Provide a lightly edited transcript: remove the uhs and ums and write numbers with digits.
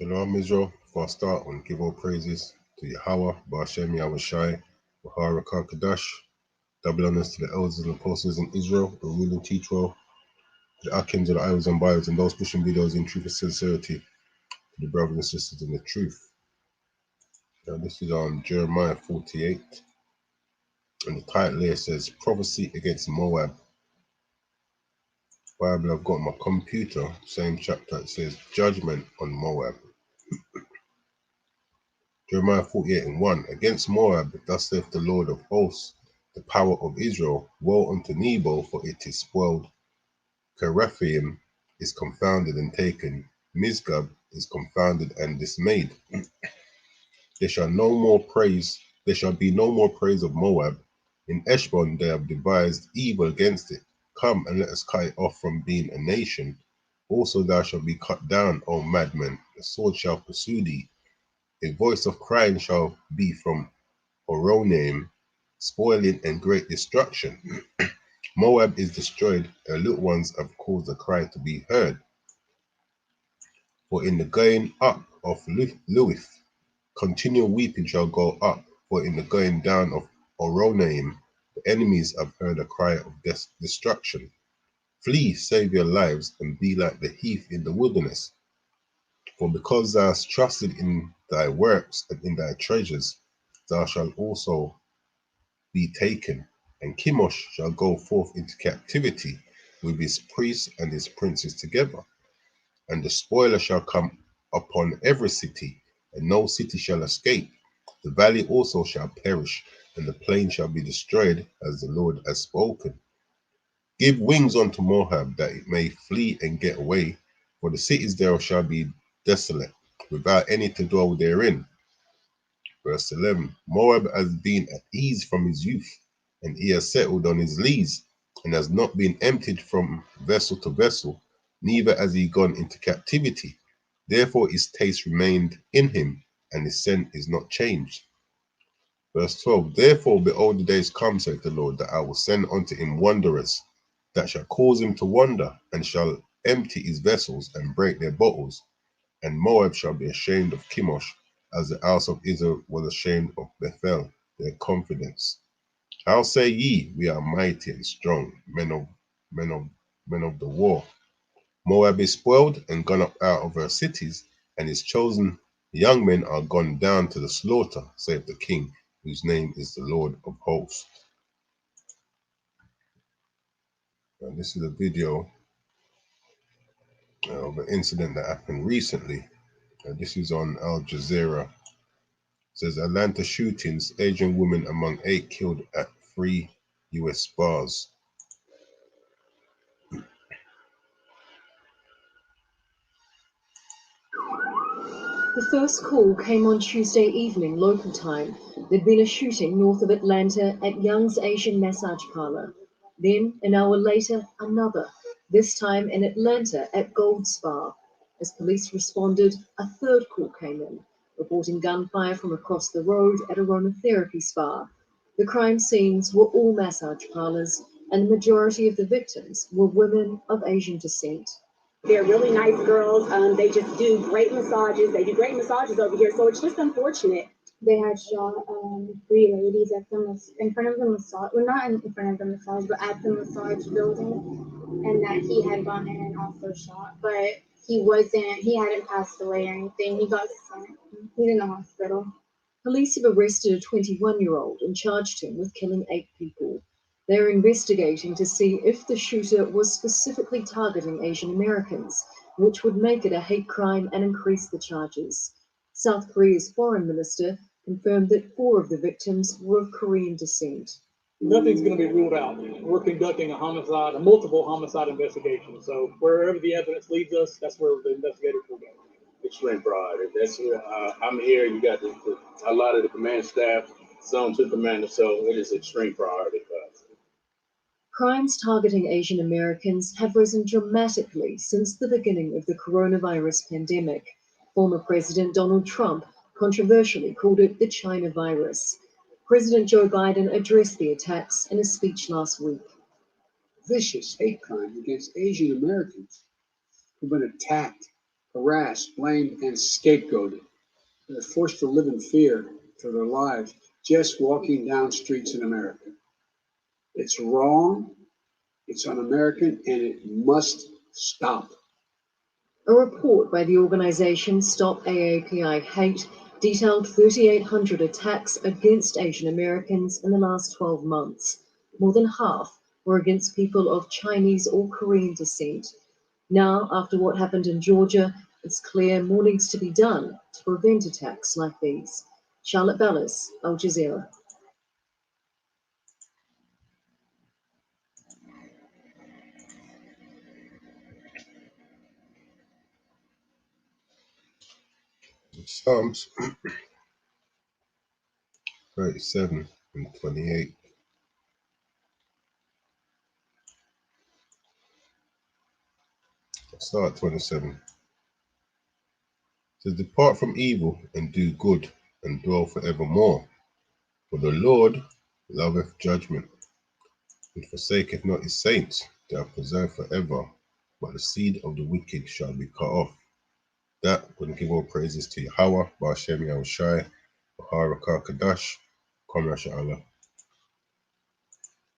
Shalom Israel, for a start and give all praises to Yahweh, Ba'ashem Yahushai, Baharaka Kadash, double honors to the elders and apostles in Israel, the rule and teach well, to the Akins and the Idols and Bios and those pushing videos in truth and sincerity, to the brothers and sisters in the truth. Now this is on Jeremiah 48, and the title here says, Prophecy Against Moab. Bible I've got on my computer, same chapter, it says, Judgment on Moab. Jeremiah 48 and 1. Against Moab, thus saith the Lord of hosts, the power of Israel, woe unto Nebo, for it is spoiled. Kerethaim is confounded and taken. Mizgab is confounded and dismayed. There shall be no more praise of Moab. In Eshbon they have devised evil against it. Come and let us cut it off from being a nation. Also thou shalt be cut down, O madman. The sword shall pursue thee. A voice of crying shall be from Horonaim, spoiling and great destruction. Moab is destroyed, her little ones have caused a cry to be heard. For in the going up of Luith, continual weeping shall go up. For in the going down of Horonaim, the enemies have heard a cry of destruction. Flee, save your lives, and be like the heath in the wilderness. For because thou hast trusted in thy works and in thy treasures, thou shalt also be taken, and Chemosh shall go forth into captivity with his priests and his princes together. And the spoiler shall come upon every city, and no city shall escape. The valley also shall perish, and the plain shall be destroyed, as the Lord has spoken. Give wings unto Moab, that it may flee and get away, for the cities thereof shall be desolate, without any to dwell therein. Verse 11. Moab has been at ease from his youth, and he has settled on his lees, and has not been emptied from vessel to vessel, neither has he gone into captivity. Therefore his taste remained in him, and his scent is not changed. Verse 12. Therefore, behold, the days come, saith the Lord, that I will send unto him wanderers, that shall cause him to wander, and shall empty his vessels, and break their bottles. And Moab shall be ashamed of Chemosh, as the house of Israel was ashamed of Bethel, their confidence. How say ye, we are mighty and strong, men of the war? Moab is spoiled and gone up out of her cities, and his chosen young men are gone down to the slaughter, saith the King, whose name is the Lord of hosts. And this is a video of an incident that happened recently. This is on Al Jazeera. It says Atlanta shootings, Asian woman among 8 killed at 3 US bars. The first call came on Tuesday evening local time. There'd been a shooting north of Atlanta at Young's Asian Massage Parlor. Then, an hour later, another, this time in Atlanta at Gold Spa. As police responded, a third call came in, reporting gunfire from across the road at aromatherapy spa. The crime scenes were all massage parlors, and the majority of the victims were women of Asian descent. They're really nice girls. They just do great massages. They do great massages over here. So it's just unfortunate. They had shot 3 ladies at in front of the massage, well, not in front of the massage, but at the massage building, and that he had gone in and also shot, but he hadn't passed away or anything. He got sent. He's in the hospital. Police have arrested a 21-year-old and charged him with killing 8 people. They're investigating to see if the shooter was specifically targeting Asian Americans, which would make it a hate crime and increase the charges. South Korea's foreign minister confirmed that 4 of the victims were of Korean descent. Nothing's going to be ruled out. We're conducting a multiple homicide investigation. So wherever the evidence leads us, that's where the investigators will go. Extreme priority. That's I'm here. You got a lot of the command staff, some to commander, so it is extreme priority for us. Crimes targeting Asian Americans have risen dramatically since the beginning of the coronavirus pandemic. Former President Donald Trump controversially called it the China virus. President Joe Biden addressed the attacks in a speech last week. Vicious hate crime against Asian Americans who've been attacked harassed, blamed, and scapegoated. They're forced to live in fear for their lives just walking down streets in America. It's wrong, it's un-American, and it must stop. A report by the organisation Stop AAPI Hate detailed 3,800 attacks against Asian Americans in the last 12 months. More than half were against people of Chinese or Korean descent. Now, after what happened in Georgia, it's clear more needs to be done to prevent attacks like these. Charlotte Bellis, Al Jazeera. Psalms 37 and 28. Start 27. It says, depart from evil and do good and dwell forevermore. For the Lord loveth judgment and forsaketh not his saints. They are preserved forever, but the seed of the wicked shall be cut off. That would give all praises to Yahweh, Ba'ashem Yahushai, Baharakah Kadash, Kom Rasha Allah.